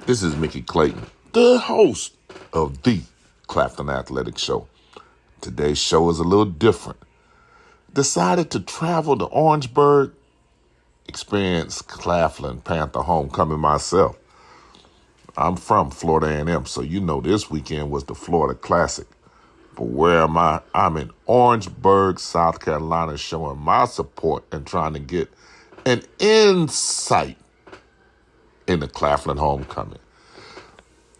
This is Mickey Clayton, the host of the Claflin Athletics Show. Today's show is a little different. Decided to travel to Orangeburg, experience Claflin Panther homecoming myself. I'm from Florida A&M, so you know this weekend was the Florida Classic. But where am I? I'm in Orangeburg, South Carolina, showing my support and trying to get an insight in the Claflin homecoming.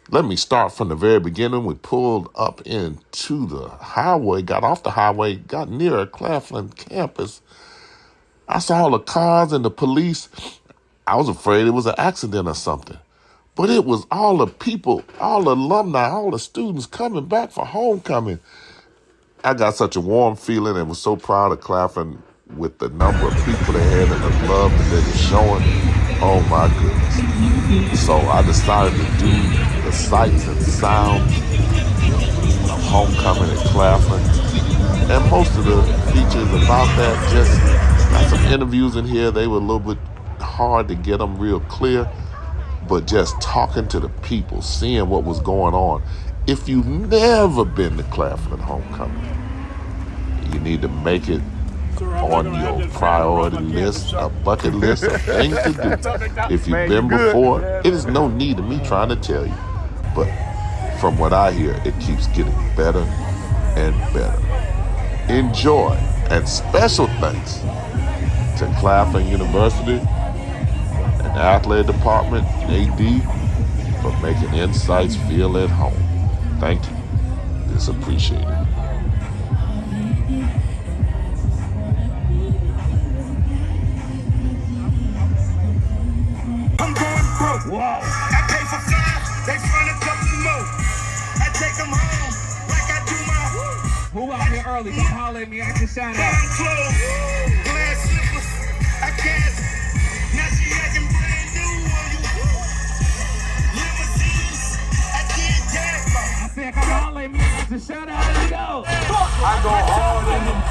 Let me start from the very beginning. We pulled up into the highway, got off the highway, got near a Claflin campus. I saw all the cars and the police. I was afraid it was an accident or something. But it was all the people, all the alumni, all the students coming back for homecoming. I got such a warm feeling and was so proud of Claflin with the number of people they had and the love that they were showing. Oh my goodness. So I decided to do the sights and sounds of homecoming at Claflin. And most of the features about that, just got some interviews in here. They were a little bit hard to get them real clear. But just talking to the people, seeing what was going on. If you've never been to Claflin homecoming, you need to make it on your priority list, a bucket list of things to do. If you've been before, it is no need of me trying to tell you. But from what I hear, it keeps getting better and better. Enjoy, and special thanks to Claflin University and the athletic department, AD, for making Insights feel at home. Thank you. It's appreciated. I'm going broke. Wow. I pay for flies, they front a couple more. I take them home like I do my. Move out here early, come holler at me, I can shine out. Cotton clothes, glass slippers, I can't. Now she acting brand new on you. Limousines, I did that. I said, come holler at me, I can shout out, let's go. I go hard in them.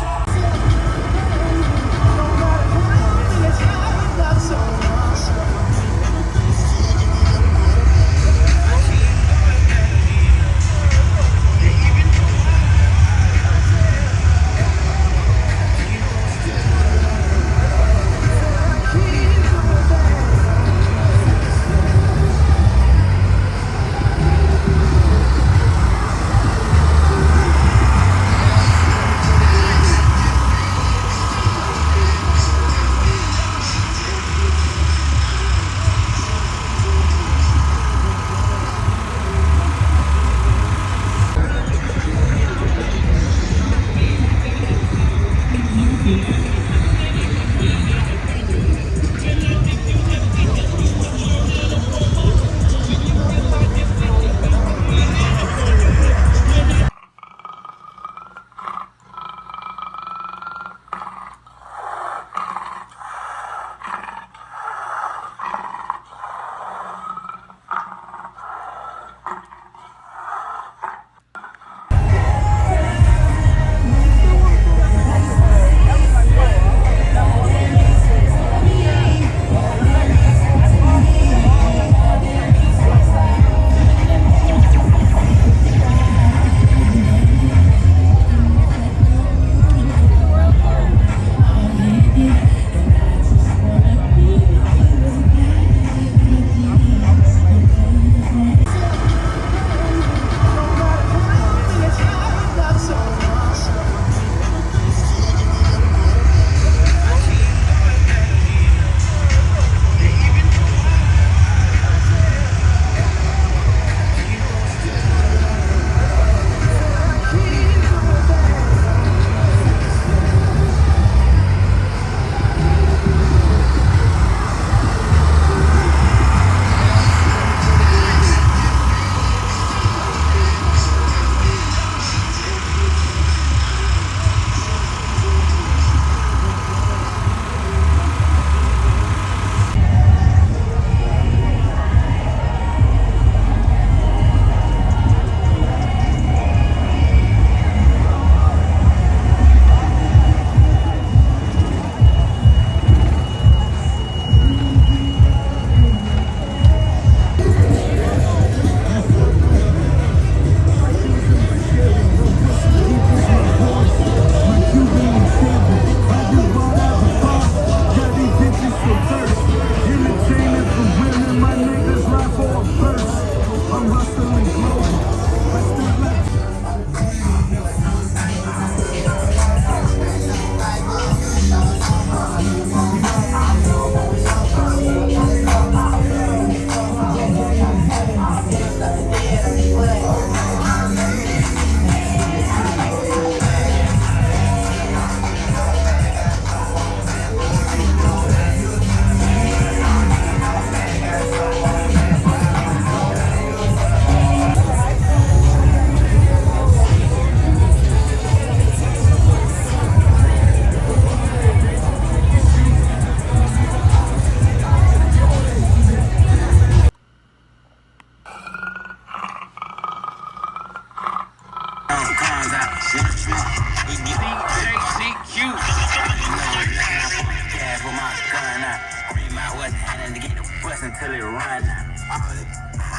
I wasn't handing to get the bus until it run. I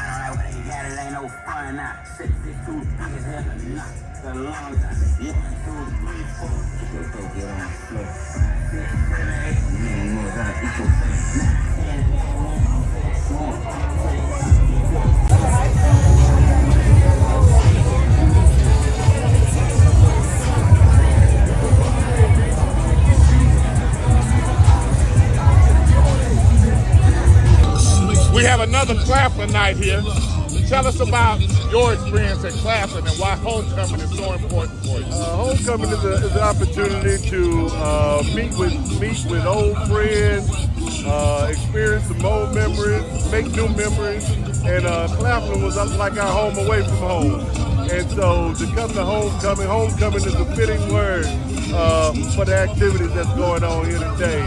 don't like what they got, it ain't no fun now. 6'2", big as hell, not the long time. Yeah, 2, 3, 4. Let's go get on the floor. 6, 7, 8, more time. Equal 10. We have another Claflin night here. Tell us about your experience at Claflin and why homecoming is so important for you. Homecoming is an opportunity to meet with old friends, experience some old memories, make new memories, and Claflin was like our home away from home. And so to come to homecoming is a fitting word for the activities that's going on here today.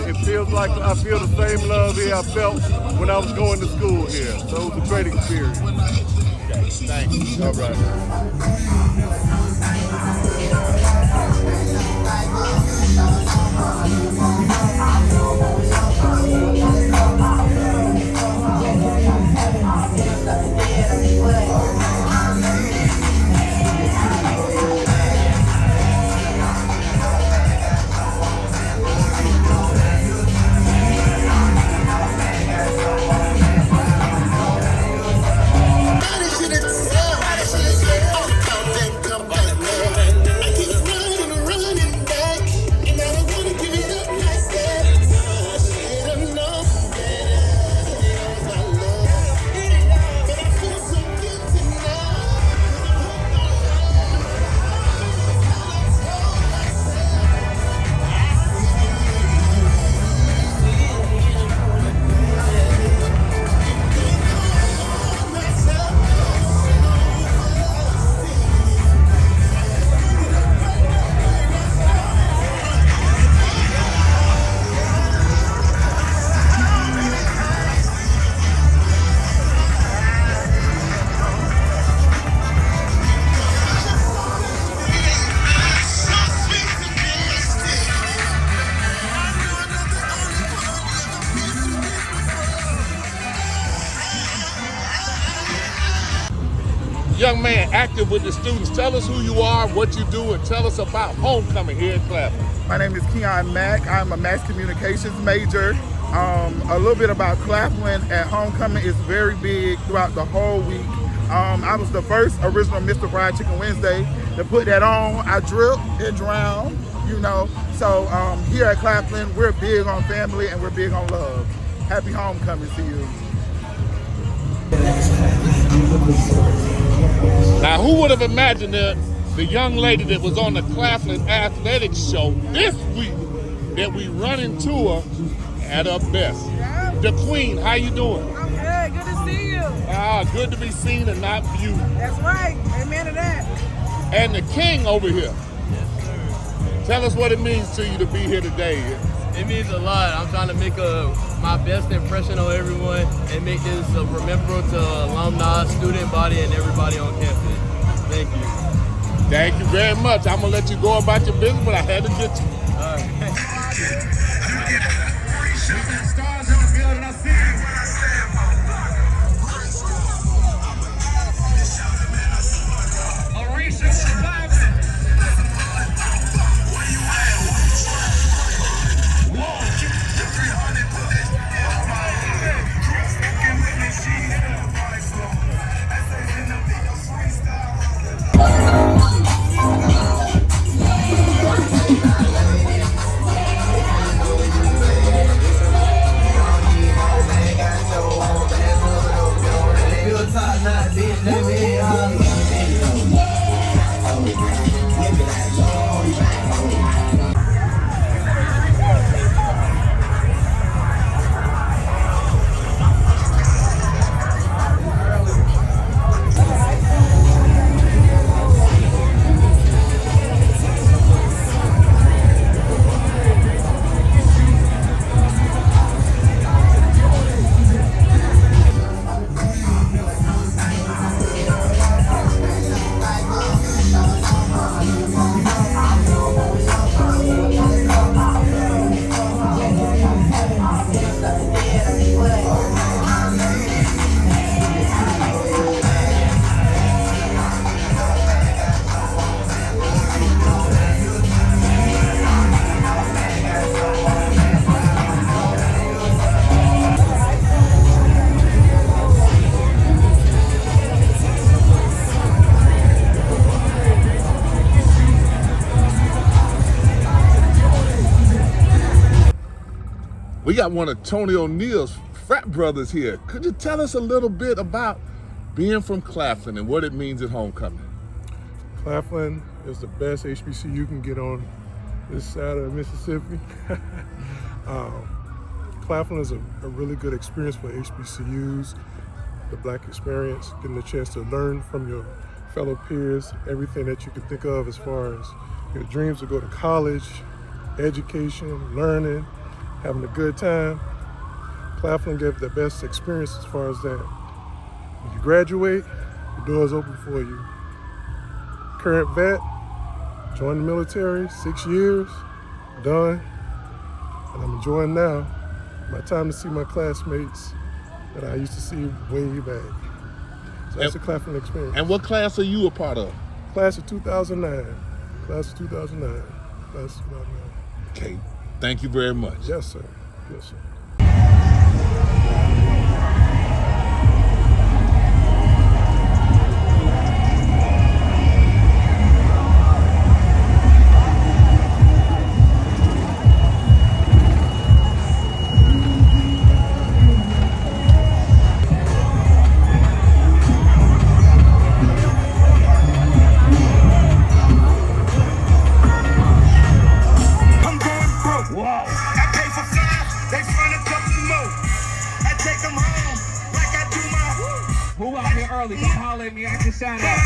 It feels like I feel the same love here I felt when I was going to school here. So it was a great experience. Okay, thank you. All right. Young man, active with the students. Tell us who you are, what you do, and tell us about homecoming here at Claflin. My name is Keon Mack. I'm a mass communications major. A little bit about Claflin at homecoming is very big throughout the whole week. I was the first original Mr. Fried Chicken Wednesday to put that on. I drip and drown, you know. So here at Claflin, we're big on family and we're big on love. Happy homecoming to you. Now, who would have imagined the young lady that was on the Claflin Athletics show this week that we run into her at her best? Yeah. The Queen, how you doing? I'm good. Good to see you. Good to be seen and not viewed. That's right. Amen to that. And the King over here. Tell us what it means to you to be here today. It means a lot. I'm trying to make my best impression on everyone and make this a remembrance to alumni, student body, and everybody on campus. Thank you. Thank you very much. I'm going to let you go about your business, but I had to get you. All right. Stars on the building, I see you. Orisha surviving. We got one of Tony O'Neill's frat brothers here. Could you tell us a little bit about being from Claflin and what it means at homecoming? Claflin is the best HBCU you can get on this side of Mississippi. Claflin is a really good experience for HBCUs, the Black experience, getting the chance to learn from your fellow peers, everything that you can think of as far as your dreams to go to college, education, learning, having a good time. Claflin gave the best experience as far as that. When you graduate, the doors open for you. Current vet, joined the military, 6 years, done, and I'm enjoying now my time to see my classmates that I used to see way back. So that's a Claflin experience. And what class are you a part of? Class of 2009. Class of 2009. Class of 2009. Okay, thank you very much. Yes, sir. Yes, sir. Who out here early? Come holler at me. I can shout out. I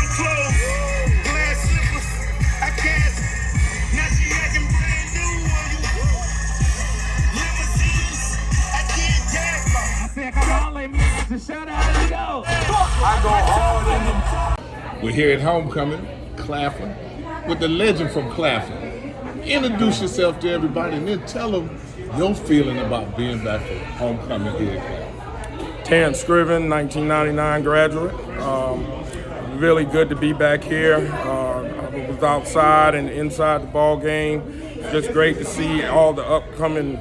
said, come holler at me. I can shout out. Let's go. I go hard in them. We're here at homecoming, Claflin, with the legend from Claflin. Introduce yourself to everybody and then tell them your feeling about being back for homecoming here at Claflin. Terrence Scriven, 1999 graduate. Really good to be back here. I was outside and inside the ball game. Just great to see all the upcoming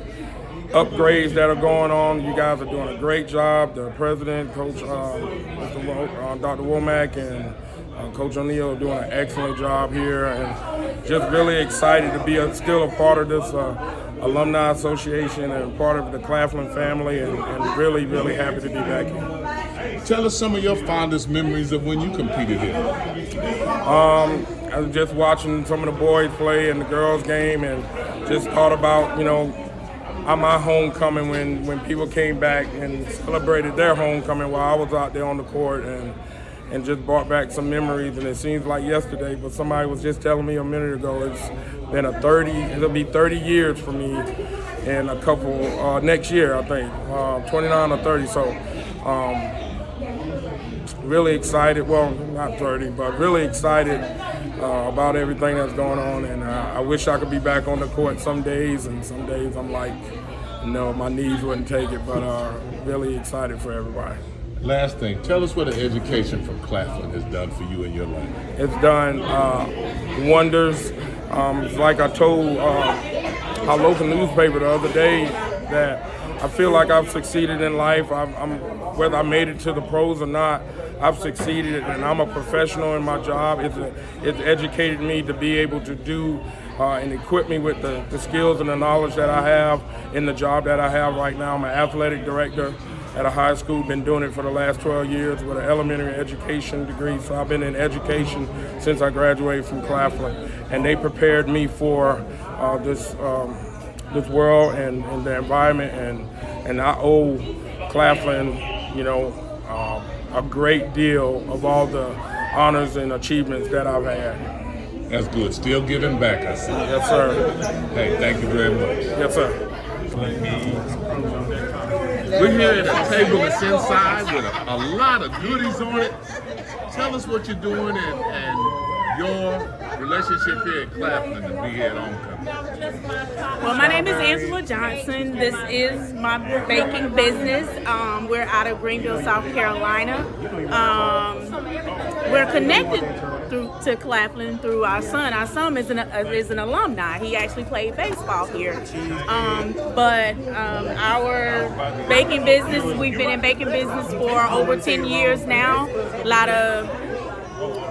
upgrades that are going on. You guys are doing a great job. The president, Coach Dr. Womack, and Coach O'Neill are doing an excellent job here. And just really excited to be still a part of this Alumni Association and part of the Claflin family, and really, really happy to be back here. Tell us some of your fondest memories of when you competed here. I was just watching some of the boys play in the girls' game and just thought about, my homecoming when people came back and celebrated their homecoming while I was out there on the court, and just brought back some memories. And it seems like yesterday, but somebody was just telling me a minute ago, it's been it'll be 30 years for me in a couple, next year, I think, 29 or 30. So really excited, well, not 30, but really excited about everything that's going on. And I wish I could be back on the court some days, and some days I'm like, no, my knees wouldn't take it, but really excited for everybody. Last thing, tell us what the education from Claflin has done for you in your life. It's done wonders. Like I told our local newspaper the other day, that I feel like I've succeeded in life. Whether I made it to the pros or not, I've succeeded, and I'm a professional in my job. It's educated me to be able to do and equip me with the skills and the knowledge that I have in the job that I have right now. I'm an athletic director at a high school, been doing it for the last 12 years with an elementary education degree. So I've been in education since I graduated from Claflin, and they prepared me for this world and the environment, and I owe Claflin, a great deal of all the honors and achievements that I've had. That's good. Still giving back, I see. Yes, sir. Hey, thank you very much. Yes, sir. We're here at a table that's inside with a lot of goodies on it. Tell us what you're doing and your relationship here at Claflin to be here at homecoming. Well, my name is Angela Johnson. This is my baking business. We're out of Greenville, South Carolina. We're connected to Claflin through our son. Our son is an alumni. He actually played baseball here. But our baking business, we've been in baking business for over 10 years now. A lot of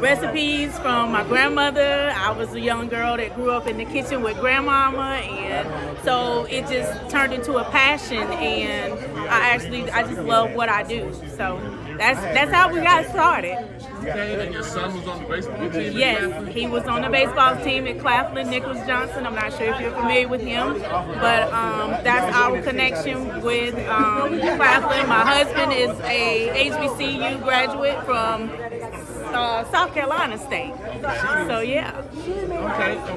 recipes from my grandmother. I was a young girl that grew up in the kitchen with grandmama, and so it just turned into a passion, and I just love what I do. So that's how we got started. Okay, and your son was on the baseball team? Yes, he was on the baseball team at Claflin, Nicholas Johnson. I'm not sure if you're familiar with him, but that's our connection with Claflin. My husband is a HBCU graduate from South Carolina State. So yeah.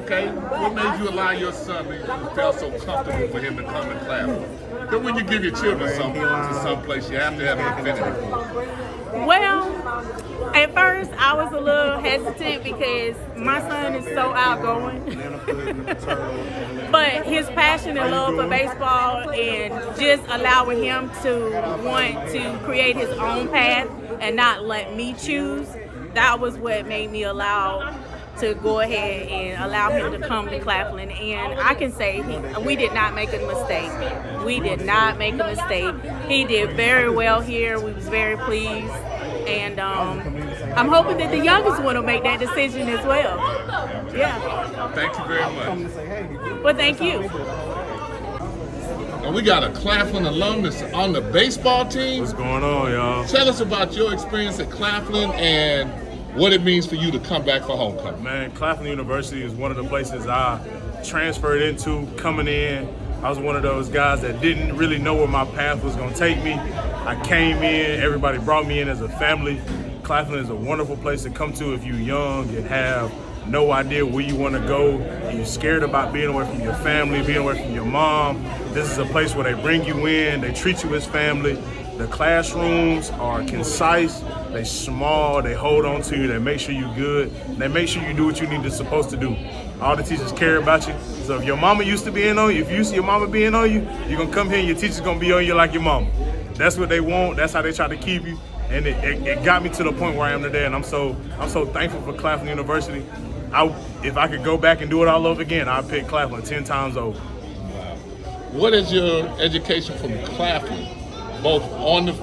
Okay. What made you allow your son to feel so comfortable for him to come to Claflin? But when you give your children to some place, you have to have an affinity for it. Well, at first I was a little hesitant because my son is so outgoing. But his passion and love for baseball and just allowing him to want to create his own path and not let me choose, that was what made me allow to go ahead and allow him to come to Claflin. And I can say we did not make a mistake. We did not make a mistake. He did very well here. We was very pleased. And I'm hoping that the youngest one will make that decision as well. Yeah. Thank you very much. Well, thank you. And we got a Claflin alum that's on the baseball team. What's going on, y'all? Tell us about your experience at Claflin and what it means for you to come back for homecoming. Man, Claflin University is one of the places I transferred into coming in. I was one of those guys that didn't really know where my path was going to take me. I came in, everybody brought me in as a family. Claflin is a wonderful place to come to if you're young and have no idea where you want to go, and you're scared about being away from your family, being away from your mom. This is a place where they bring you in, they treat you as family. The classrooms are concise, they small, they hold on to you, they make sure you're good, they make sure you do what you need to supposed to do. All the teachers care about you. So if your mama used to be in on you, if you see your mama being on you, you're gonna come here and your teacher's gonna be on you like your mama. That's what they want, that's how they try to keep you. And it got me to the point where I am today, and I'm so thankful for Claflin University. If I could go back and do it all over again, I'd pick Claflin 10 times over. What is your education from Claflin, both on the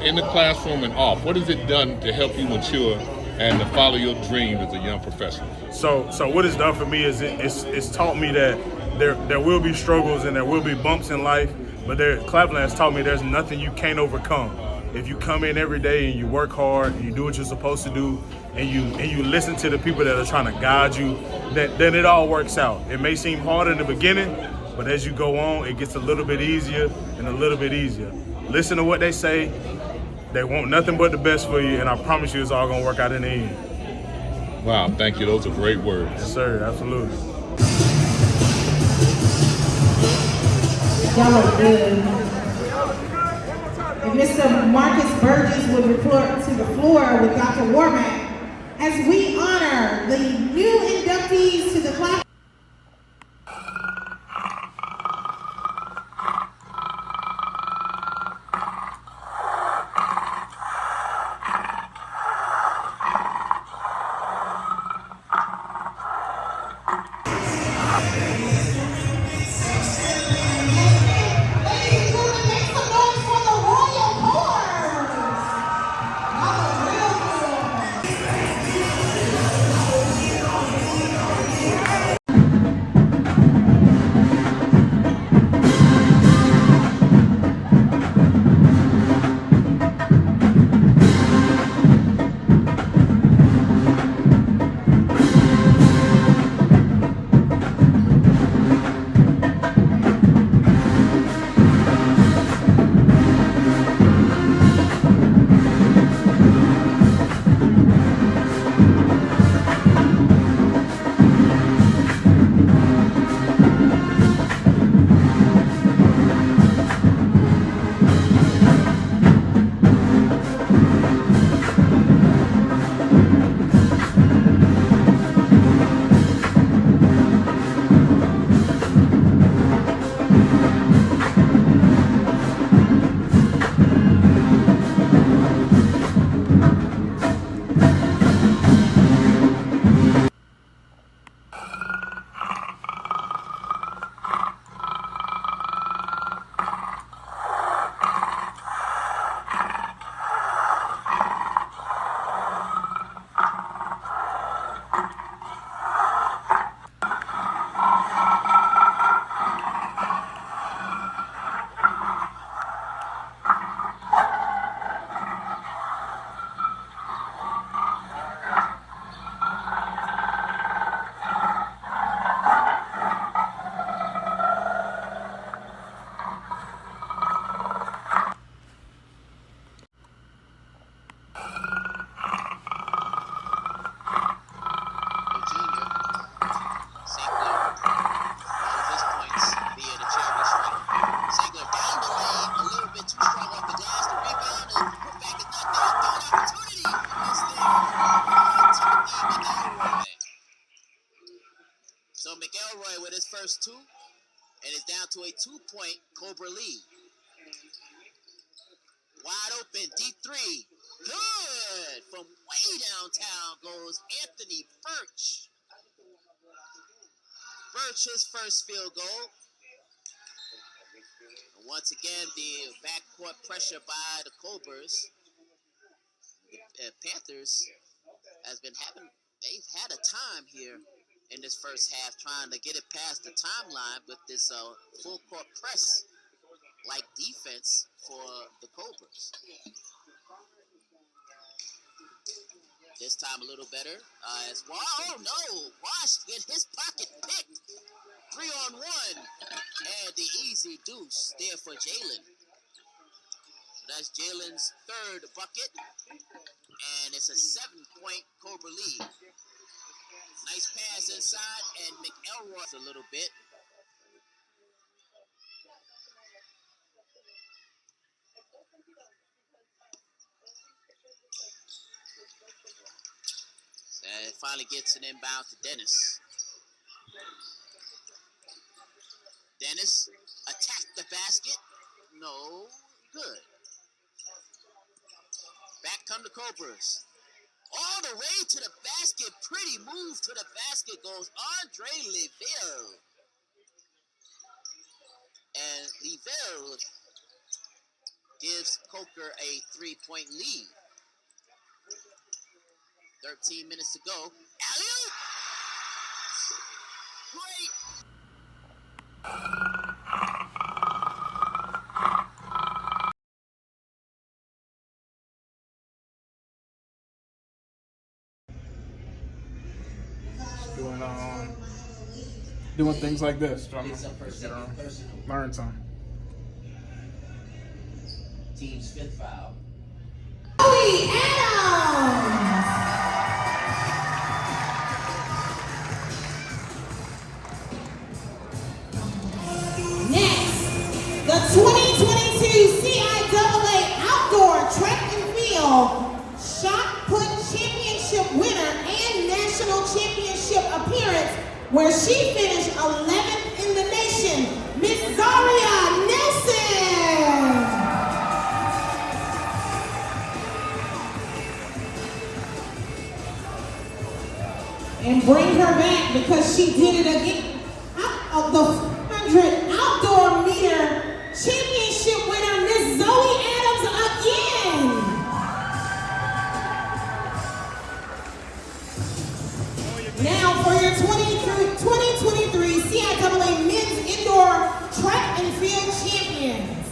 in the classroom and off? What has it done to help you mature and to follow your dream as a young professional? So what it's done for me is it's taught me that there will be struggles and there will be bumps in life, but Claflin has taught me there's nothing you can't overcome. If you come in every day and you work hard and you do what you're supposed to do, and you listen to the people that are trying to guide you, then it all works out. It may seem hard in the beginning, but as you go on, it gets a little bit easier and a little bit easier. Listen to what they say. They want nothing but the best for you, and I promise you it's all gonna work out in the end. Wow, thank you. Those are great words. Yes, sir, absolutely. Y'all are good. If Mr. Marcus Burgess would report to the floor with Dr. Warmack as we honor the new inductees to the class. 2-point Cobra lead. Wide open, deep three. Good! From way downtown goes Anthony Birch. Birch's first field goal. And once again, the backcourt pressure by the Cobras. The Panthers they've had a time here in this first half trying to get it past the timeline with this full court press like defense for the Cobras. This time a little better. Oh no! Wash get his pocket picked. 3-on-1. And the easy deuce there for Jalen. So that's Jalen's third bucket. And it's a 7-point Cobra lead. Nice pass inside, and McElroy's a little bit. So it finally gets an inbound to Dennis. Dennis attacked the basket. No good. Back come the Cobras. All the way to the basket. Pretty move to the basket goes Andre Leville. And Leville gives Coker a 3-point lead. 13 minutes to go. Alley-oop! Great. Doing things like this, trying to learn something. Team's fifth foul. Joey Adams! Next, the 2022 CIAA Outdoor Track and Field Shot Put Championship winner and National Championship appearance, where she finished 11th in the nation, Miss Zaria Nelson. And bring her back because she did it again. The 100 outdoor meter championship winner, Miss Zoe Adams again. Now for your 2023 CIAA Men's Indoor Track and Field Champions.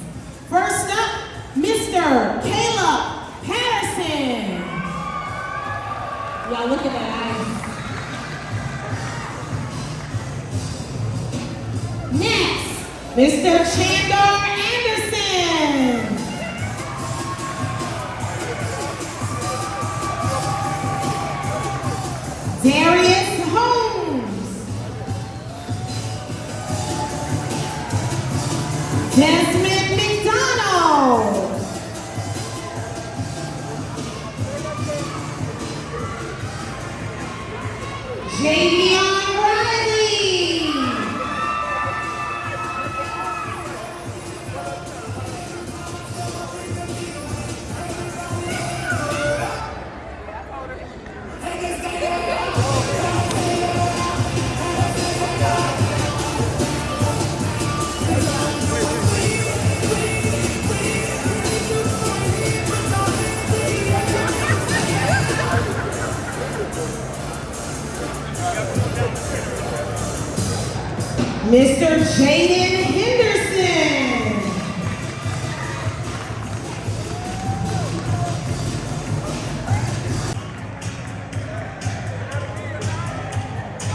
First up, Mr. Caleb Patterson. Y'all look at that eyes. Next, Mr. Chandler Anderson. Darius Holmes. Desmond McDonald. Javion Riley. Mr. Jaden Henderson.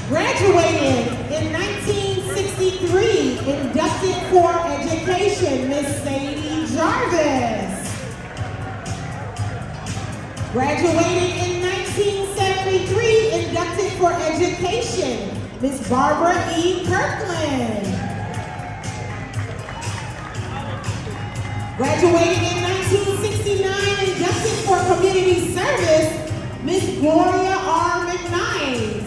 Graduated in 1963, inducted for education, Miss Sadie Jarvis. Graduated in 1973, inducted for education, Miss Barbara E. Kirkland. Graduated in 1969, inducted for community service, Miss Gloria R. McKnight.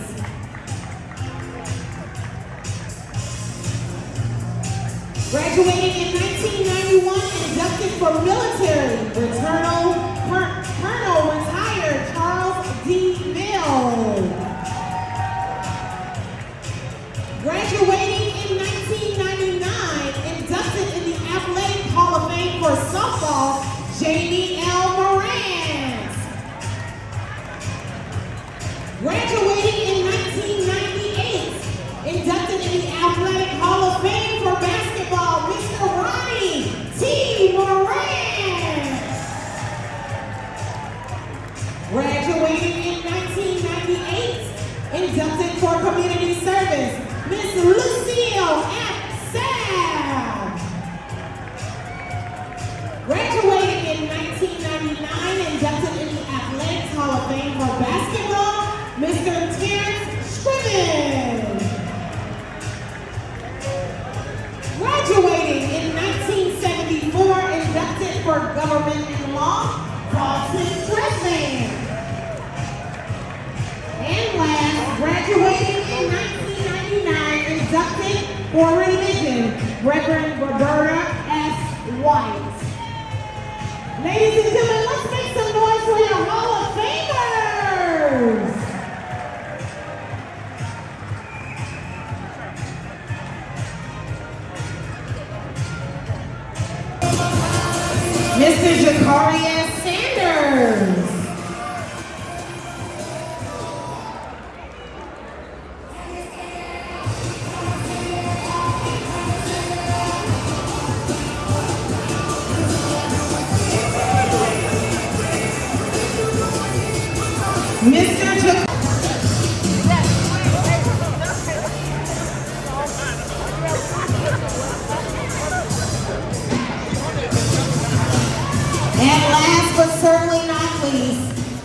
1972, Graduating in 1991, inducted for military, Colonel retired Charles D. Mill. Graduating in 1999, inducted in the Athletic Hall of Fame for softball, Jamie L. Morant. Graduating in 1998, inducted in the Athletic Hall of Fame for basketball, Mr. Ronnie T. Morant. Graduating in 1998, inducted for community service, Miss Lucille F. Sabb. Graduating in 1999, inducted in the Athletics Hall of Fame for basketball, Mr. Terrence Scriven. Graduating in 1974, inducted for government and law, Dalton Griffin. And last, graduating in 1999, inducted for religion, Reverend Roberta S. White. Ladies and gentlemen, let's make some noise for your Hall of Famers. Mr. Jacarius Sanders. Mr. And last but certainly not least,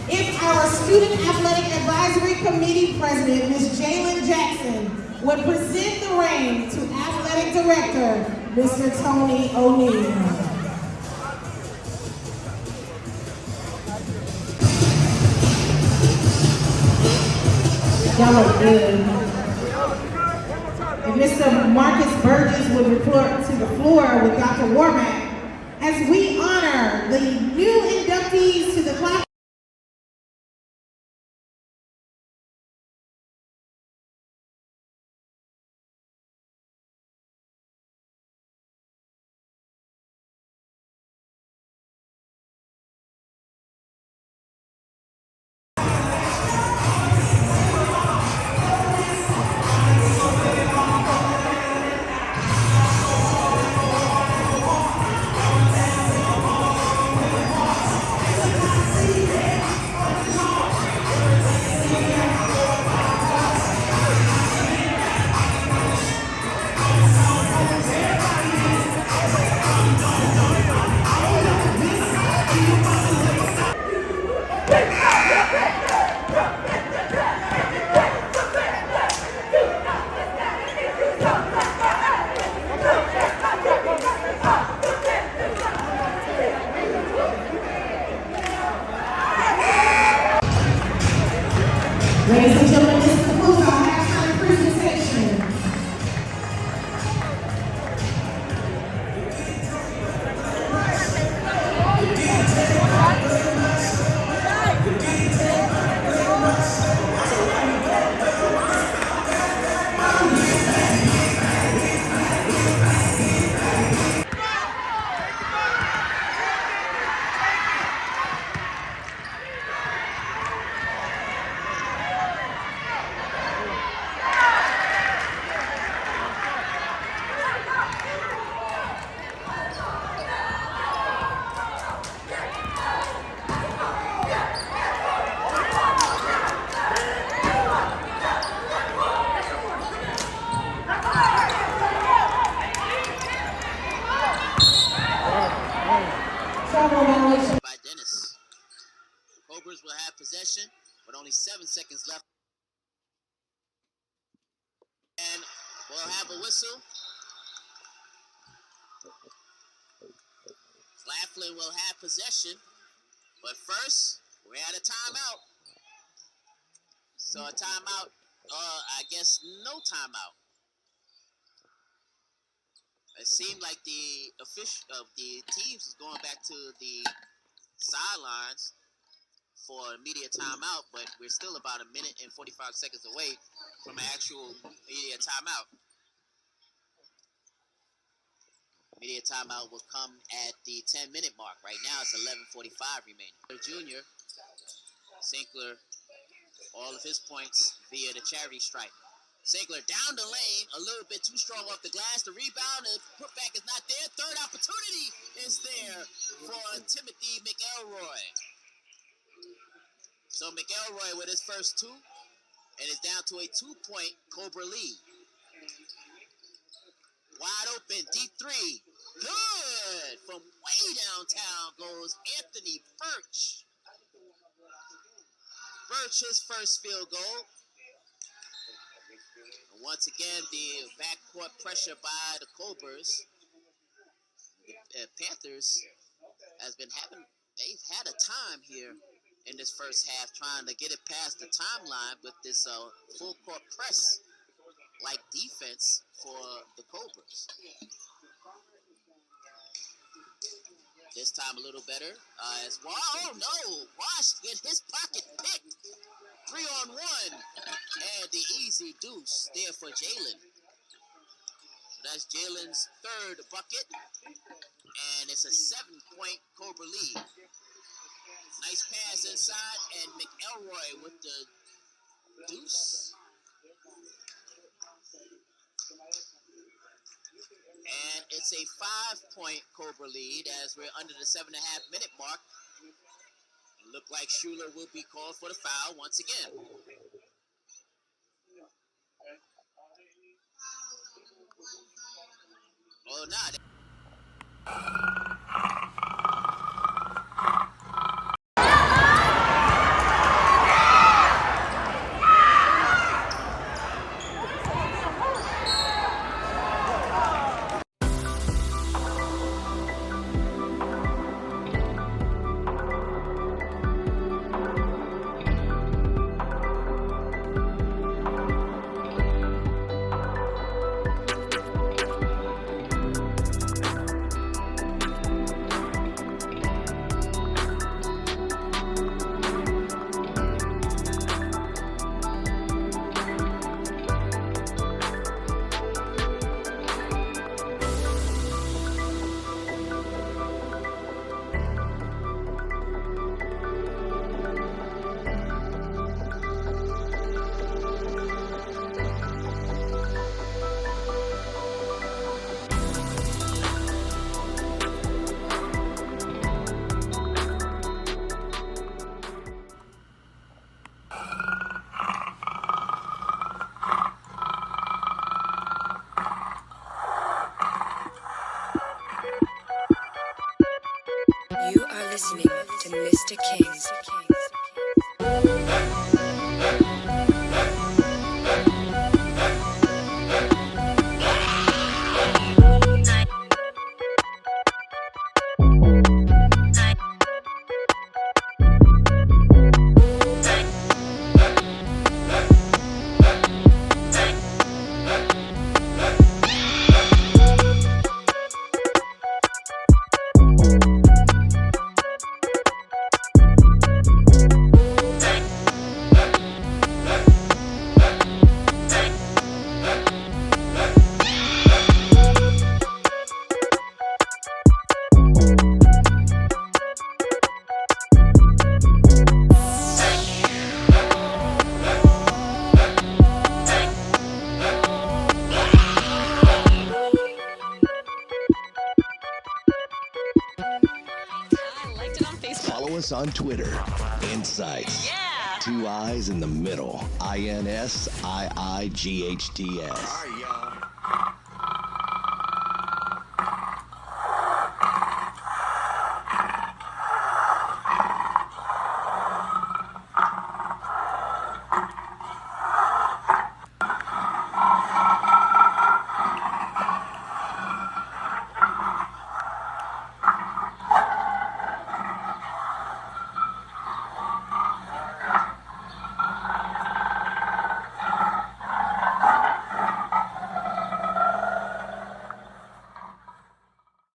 if our Student Athletic Advisory Committee President, Ms. Jalen Jackson, would present the reins to Athletic Director, Mr. Tony O'Neill. Y'all look good. If Mr. Marcus Burgess would report to the floor with Dr. Warmack, as we honor the new inductees to the class. Ladies and gentlemen, this concludes our halftime presentation. By Dennis. The Cobras will have possession with only 7 seconds left. And we'll have a whistle. Claflin will have possession. But first, we're at a timeout. So a timeout, I guess no timeout. It seemed like the teams was going back to the sidelines for media timeout, but we're still about a minute and 45 seconds away from an actual media timeout. Media timeout will come at the 10-minute mark. Right now, it's 11:45 remaining. Junior, Sinkler, all of his points via the charity stripe. Sinkler down the lane, a little bit too strong off the glass. The rebound, the putback is not there. Third opportunity is there for Timothy McElroy. So McElroy with his first two, and is down to a 2-point Cobra lead. Wide open, deep three. Good! From way downtown goes Anthony Birch. Birch, his first field goal. And once again, the backcourt pressure by the Cobras. The Panthers they've had a time here in this first half trying to get it past the timeline with this full court press like defense for the Cobras. This time a little better. Wash get his pocket picked. 3-on-1. And the easy deuce there for Jalen. So that's Jalen's third bucket. And it's a 7-point Cobra lead. Nice pass inside, and McElroy with the deuce. And it's a 5-point Cobra lead as we're under the 7.5-minute mark. It looked like Schuler will be called for the foul once again. Oh, no. You are listening to Mr. King's. Follow us on Twitter, Insights. Yeah. 2 I's in the middle. INSIIGHTS.